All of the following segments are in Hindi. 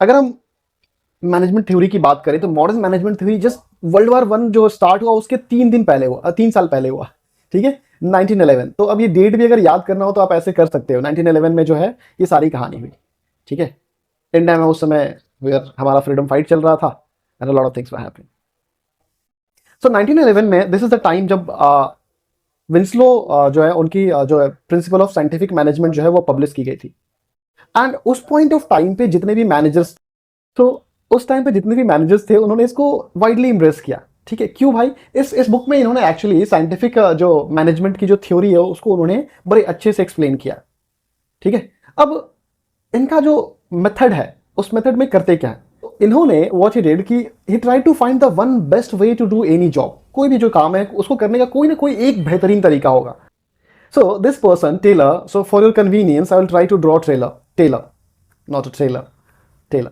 अगर हम मैनेजमेंट थ्योरी की बात करें तो modern management theory just world war one जो स्टार्ट हुआ उसके 3 दिन पहले हुआ, 3 साल पहले हुआ, ठीक है, 1911। तो अब ये डेट भी अगर याद करना हो तो आप ऐसे कर सकते हो, 1911 में जो है ये सारी कहानी हुई, ठीक है। इंडिया में उस समय हमारा फ्रीडम फाइट चल रहा था and a lot of things were happening. So 1911 में दिस इज द टाइम जब विंस्लो जो है उनकी जो है प्रिंसिपल ऑफ साइंटिफिक मैनेजमेंट जो है वो पब्लिश की गई थी। एंड उस पॉइंट ऑफ टाइम पे जितने भी मैनेजर्स, तो उस टाइम पे जितने भी मैनेजर्स थे उन्होंने इसको वाइडली इम्प्रेस किया, ठीक है। क्यों भाई, इस बुक में इन्होंने एक्चुअली साइंटिफिक जो मैनेजमेंट की जो थ्योरी है उसको उन्होंने बड़े अच्छे से एक्सप्लेन किया, ठीक है। अब इनका जो मेथड है उस मेथड में करते क्या है, तो इन्होंने व्हाट ही डिड कि he try to find the one best way to do any job. कोई भी जो काम है उसको करने का कोई ना कोई एक बेहतरीन तरीका होगा। So this person Taylor, so for your convenience I will try to draw Taylor, not a trailer, Taylor.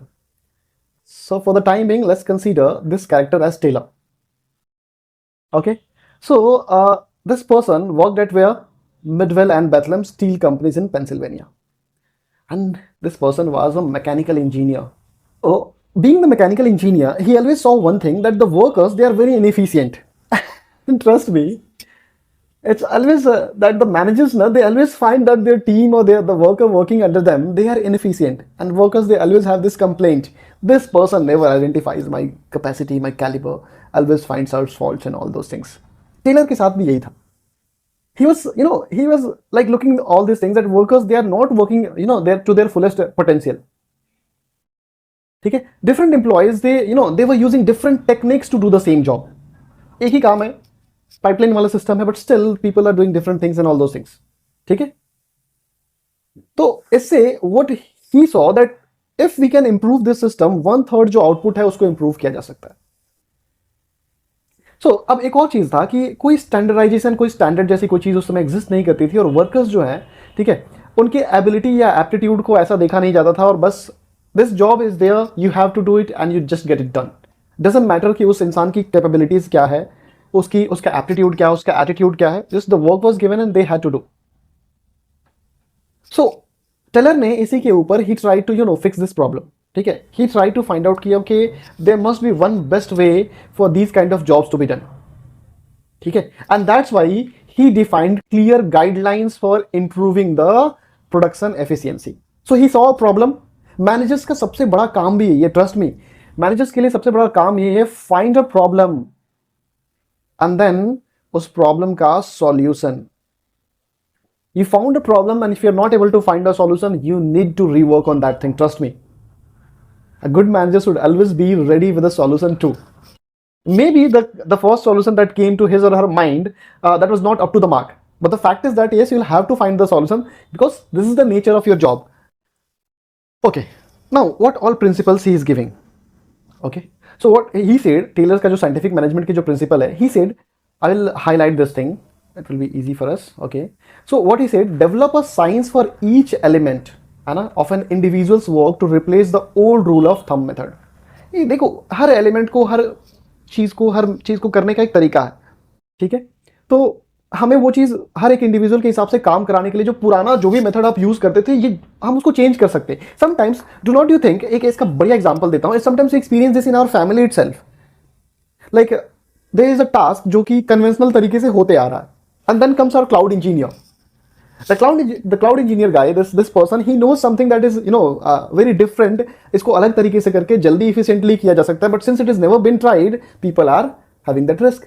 So for the time being, let's consider this character as Taylor. Okay. So this person worked at where? Midwell and Bethlehem Steel Companies in Pennsylvania. And this person was a mechanical engineer. Oh, being the mechanical engineer, he always saw one thing, that the workers, they are very inefficient. Trust me. It's always that the managers, they always find that their team or the worker working under them, they are inefficient. And workers, they always have this complaint. This person never identifies my capacity, my caliber, always finds out faults and all those things. Taylor के साथ भी यही था. He was like looking at all these things, that workers, they are not working, they're to their fullest potential. ठीक है. Different employees, they were using different techniques to do the same job. एक ही काम है, पाइपलाइन वाला सिस्टम है, but still people are doing different things and all those things, ठीक है। तो इससे what he saw that if we can improve this system, 1/3 जो आउटपुट है उसको इंप्रूव किया जा सकता है। सो अब एक और चीज था कि कोई स्टैंडर्डाइजेशन, कोई स्टैंडर्ड जैसी कोई चीज उस समय एग्जिस्ट नहीं करती थी, और वर्कर्स जो है, ठीक है, उनके एबिलिटी या एप्टीट्यूड को ऐसा देखा नहीं जाता था, और बस this job is there, you have to do it and you just get it done. Doesn't matter कि उस इंसान की कैपेबिलिटीज क्या है, उसका एप्टीट्यूड क्या है, उसका एटीट्यूड क्या है, just the work was given and they had to do. So Taylor ने इसी के ऊपर ही try to fix this problem, ठीक है। He try to find out कि okay, there must be one best way for these kind of jobs to be done, ठीक है। And that's why he defined clear guidelines for improving the production efficiency. So he saw a problem. Managers का सबसे बड़ा काम भी ये, ट्रस्ट मी, मैनेजर्स के लिए सबसे बड़ा काम ये है, find a problem and then उस प्रॉब्लम का solution. You found a problem and if you're not able to find a solution, you need to rework on that thing. Trust me. A good manager should always be ready with a solution too. Maybe the first solution that came to his or her mind, that was not up to the mark. But the fact is that yes, you'll have to find the solution because this is the nature of your job. Okay. Now, what all principles he is giving? Okay. So what he said, Taylor's का जो scientific management की जो principle है, he said, I will highlight this thing, it will be easy for us, okay. So what he said, develop a science for each element, है ना, of an individual's work to replace the old rule of thumb method. ये देखो, हर एलिमेंट को, हर चीज़ को करने का एक तरीका है, ठीक है। तो हमें वो चीज़ हर एक इंडिविजुअल के हिसाब से काम कराने के लिए जो पुराना जो भी मेथड आप यूज करते थे, ये हम उसको चेंज कर सकते हैं। Sometimes, do not you think, एक इसका बढ़िया एग्जांपल देता हूं, sometimes experience this in our family itself. Like there is a task जो कि कन्वेंशनल तरीके से होते आ रहा है, and then comes our cloud engineer. The cloud engineer guy, this person, he knows something that is very different. इसको अलग तरीके से करके जल्दी efficiently किया जा सकता है, but since it has never been tried, people are having that risk,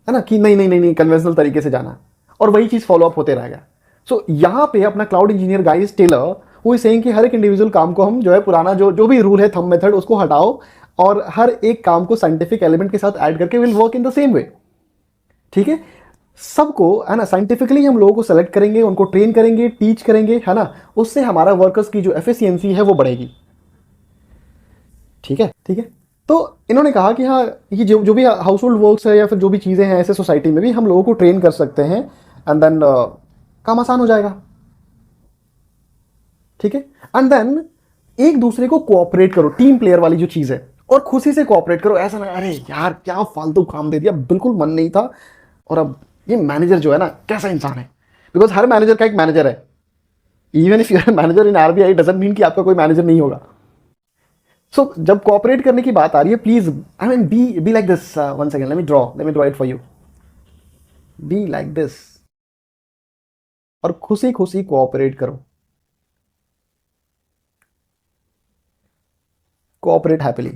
है ना, कि नहीं कन्वेंशनल तरीके से जाना, और वही चीज फॉलो अप होते रहेगा। सो यहाँ पे अपना क्लाउड इंजीनियर गाइस टेलर, वो इज सेइंग कि हर एक इंडिविजुअल काम को हम जो है पुराना जो भी रूल है थंब मेथड, उसको हटाओ, और हर एक काम को साइंटिफिक एलिमेंट के साथ ऐड करके will work in the same way, ठीक है। सबको, है ना, साइंटिफिकली हम लोगों को सेलेक्ट करेंगे, उनको ट्रेन करेंगे, टीच करेंगे, है ना, उससे हमारा वर्कर्स की जो एफिशिएंसी है वो बढ़ेगी, ठीक है, ठीक है। तो इन्होंने कहा कि हाँ, ये जो भी हाउस होल्ड वर्क्स है या फिर जो भी चीज़ें हैं ऐसे सोसाइटी में भी हम लोगों को ट्रेन कर सकते हैं, एंड देन काम आसान हो जाएगा, ठीक है। एंड देन एक दूसरे को कोऑपरेट करो, टीम प्लेयर वाली जो चीज़ है, और खुशी से कोऑपरेट करो। ऐसा ना, अरे यार क्या फालतू काम दे दिया, बिल्कुल मन नहीं था, और अब ये मैनेजर जो है ना कैसा इंसान है, बिकॉज हर मैनेजर का एक मैनेजर है, even if you are manager in RBI doesn't mean कि आपका कोई मैनेजर नहीं होगा. सो जब कोऑपरेट करने की बात आ रही है, please I mean be like this. One second, let me draw it for you. Be like this और खुशी खुशी कोऑपरेट करो. Cooperate happily.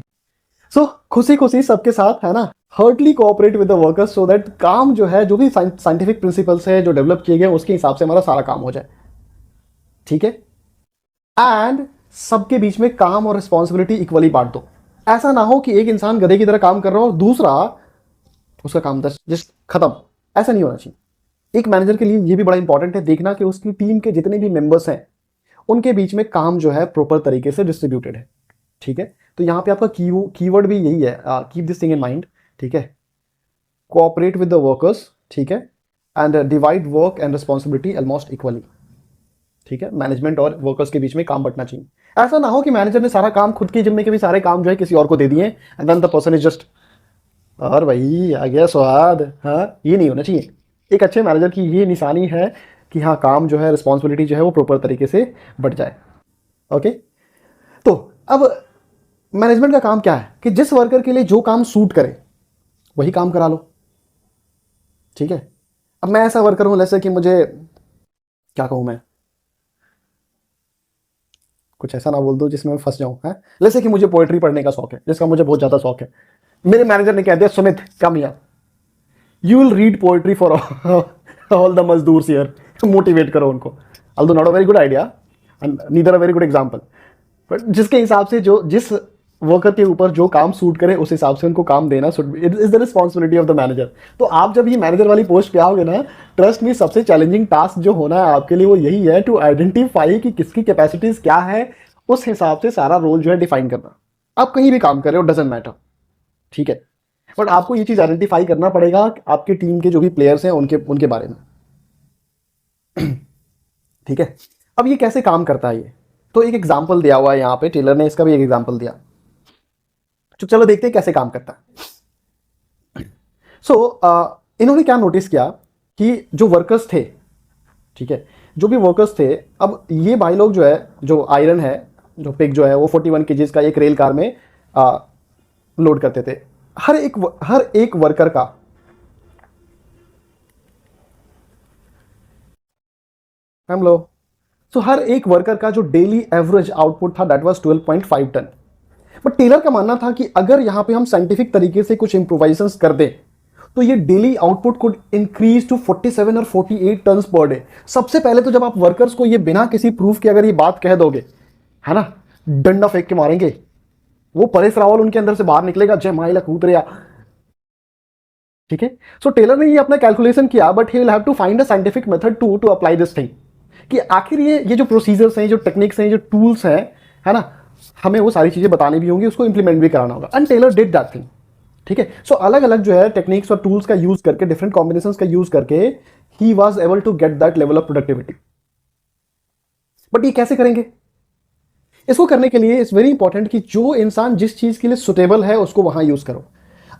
सो खुशी खुशी सबके साथ, है ना, heartily cooperate with the workers so that काम जो है, जो भी साइंटिफिक प्रिंसिपल्स है जो डेवलप किए गए, उसके हिसाब से हमारा सारा काम हो जाए. ठीक है. एंड सबके बीच में काम और रिस्पॉन्सिबिलिटी इक्वली बांट दो. ऐसा ना हो कि एक इंसान गधे की तरह काम कर रहा हो और दूसरा उसका काम जस्ट खत्म. ऐसा नहीं होना चाहिए. एक मैनेजर के लिए ये भी बड़ा इंपॉर्टेंट है देखना कि उसकी टीम के जितने भी मेंबर्स हैं उनके बीच में काम जो है प्रॉपर तरीके से डिस्ट्रीब्यूटेड है. ठीक है. तो यहाँ पे आपका कीवर्ड भी यही है, keep this thing in mind. ठीक है. Cooperate with the workers. ठीक है. And divide work and responsibility almost equally. ठीक है. मैनेजमेंट और वर्कर्स के बीच में काम बंटना चाहिए. ऐसा ना हो कि मैनेजर ने सारा काम, खुद के जिम्मे के भी सारे काम जो है किसी और को दे दिए and then the person is just, और भाई आ गया स्वाद. हाँ, ये नहीं होना चाहिए. एक अच्छे मैनेजर की ये निशानी है कि हाँ, काम जो है, रिस्पॉन्सिबिलिटी जो है वो प्रॉपर तरीके से बट जाए. ओके. तो अब मैनेजमेंट का काम क्या है कि जिस वर्कर के लिए जो काम सूट करे वही काम करा लो. ठीक है. अब मैं ऐसा वर्कर हूं, जैसे कि मुझे, क्या कहूं मैं, कुछ ऐसा ना बोल दो जिसमें मैं फंस जाऊं. है, जैसे कि मुझे पोएट्री पढ़ने का शौक है, जिसका मुझे बहुत ज्यादा शौक है. मेरे मैनेजर ने कह दिया, Sumit come here, you will read poetry for all the मजदूर्स हियर. मोटिवेट करो उनको. Although not a very good idea and neither a very good example, but जिसके हिसाब से, जो जिस वर्कर के ऊपर जो काम सूट करे उस हिसाब से उनको काम देना is the responsibility of the manager. तो आप जब ये मैनेजर वाली पोस्ट पे आओगे ना, ट्रस्ट मी, सबसे चैलेंजिंग टास्क जो होना है आपके लिए वो यही है, टू आइडेंटिफाई कि किसकी कैपेसिटीज क्या है, उस हिसाब से सारा रोल जो है डिफाइन करना. आप कहीं भी काम कर रहे हो, डजेंट मैटर. ठीक है. बट आपको ये चीज आइडेंटिफाई करना पड़ेगा आपके टीम के जो भी प्लेयर्स हैं उनके बारे में. ठीक है. अब ये कैसे काम करता है ये, तो एक एग्जाम्पल दिया हुआ है यहाँ पे, टेलर ने इसका भी एक एग्जाम्पल दिया. तो चलो देखते हैं कैसे काम करता है. सो इन्होंने क्या नोटिस किया कि जो वर्कर्स थे, ठीक है, जो भी वर्कर्स थे, अब ये भाई लोग जो है, जो आयरन है, जो पिग जो है वो 41 केजीज का एक रेल कार में लोड करते थे. हर एक वर्कर का, हम लोग, सो हर एक वर्कर का जो डेली एवरेज आउटपुट था that was 12.5 ton. But Taylor का मानना था कि अगर यहां पे हम साइंटिफिक तरीके से कुछ इंप्रोवाइजेशंस कर दें तो ये daily output could increase to 47 और 48 टन पर डे. सबसे पहले तो जब आप वर्कर्स को ये बिना किसी प्रूफ के अगर ये बात कह दोगे, है ना, डंडा फेंक के मारेंगे, वो परेश रावल उनके अंदर से बाहर निकलेगा, जय माइला कूद रहा. ठीक है. सो टेलर ने ये अपना कैलकुलेशन किया, but he will have to find a scientific method to apply this thing, कि आखिर ये जो प्रोसीजर्स हैं, जो टेक्निक्स हैं, जो टूल्स हैं, है ना, हमें वो सारी चीजें बतानी भी होंगी, उसको इंप्लीमेंट भी कराना होगा. And Taylor did that thing. ठीक है. सो अलग अलग जो है टेक्निक्स और टूल्स का यूज करके, डिफरेंट कॉम्बिनेशंस का यूज करके, he was able to get that level of productivity. But ये कैसे करेंगे? इसको करने के लिए इट्स वेरी इंपॉर्टेंट कि जो इंसान जिस चीज के लिए सुटेबल है उसको वहां यूज करो.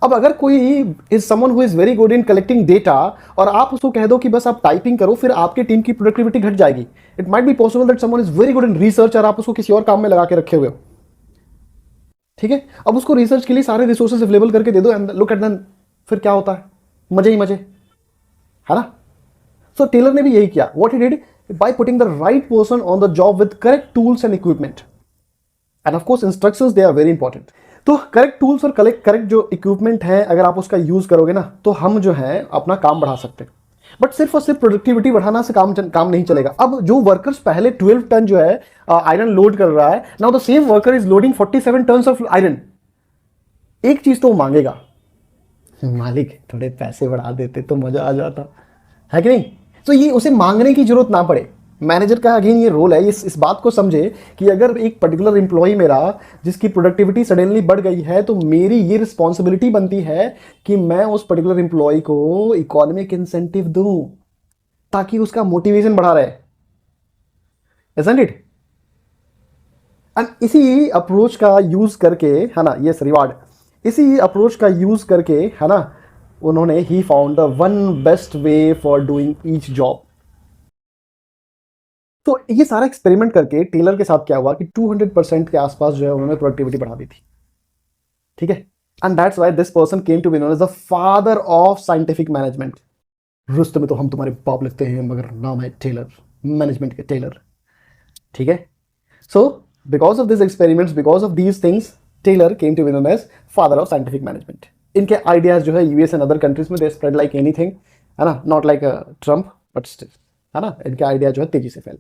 अब अगर कोई is someone who is very good in collecting data और आप उसको कह दो कि बस आप टाइपिंग करो, फिर आपकी टीम की प्रोडक्टिविटी घट जाएगी. It might be possible that someone is very good in research और आप उसको किसी और काम में लगा के रखे हुए हो. ठीक है. अब उसको रिसर्च के लिए सारे रिसोर्सेज अवेलेबल करके दे दो एंड लुक एट देन, फिर क्या होता है? मजे ही मजे, है ना. सो टेलर ने भी यही किया. What he did, by putting the right person on the job with correct tools and equipment, and of course instructions, they are very important. तो करेक्ट टूल्स और करेक्ट जो इक्विपमेंट है, अगर आप उसका यूज करोगे ना, तो हम जो है अपना काम बढ़ा सकते हैं. बट सिर्फ और सिर्फ प्रोडक्टिविटी बढ़ाना से काम नहीं चलेगा. अब जो वर्कर्स पहले 12 टन जो है आयरन लोड कर रहा है, now the same worker is loading 47 ton of iron. एक चीज तो वो मांगेगा, मालिक थोड़े पैसे बढ़ा देते तो मजा आ जाता, है कि नहीं. तो ये उसे मांगने की जरूरत ना पड़े. मैनेजर का अगेन ये रोल है, इस बात को समझे कि अगर एक पर्टिकुलर एम्प्लॉय मेरा जिसकी प्रोडक्टिविटी सडनली बढ़ गई है, तो मेरी ये रिस्पॉन्सिबिलिटी बनती है कि मैं उस पर्टिकुलर एम्प्लॉय को इकोनॉमिक इंसेंटिव दूं ताकि उसका मोटिवेशन बढ़ा रहे. isn't it? एंड इसी अप्रोच का यूज करके, है ना, ये रिवार्ड, इसी अप्रोच का यूज करके, है ना, उन्होंने he found the one best way for doing each job. तो ये सारा एक्सपेरिमेंट करके टेलर के साथ क्या हुआ कि 200% के आसपास जो है उन्होंने प्रोडक्टिविटी बढ़ा दी थी, ठीक है। And that's why this person came to be known as the father of scientific management. रुस्त में तो हम तुम्हारे बाप लगते हैं मगर नाम है टेलर, मैनेजमेंट के टेलर, ठीक है। So because of this experiments, because of these things, Taylor came to be known as father of scientific management. इनके आइडियाज जो है यूएस एंड अदर कंट्रीज में दे स्प्रेड लाइक एनीथिंग, है ना, not like Trump but still, है ना, इनके आइडिया जो है तेजी से फैल।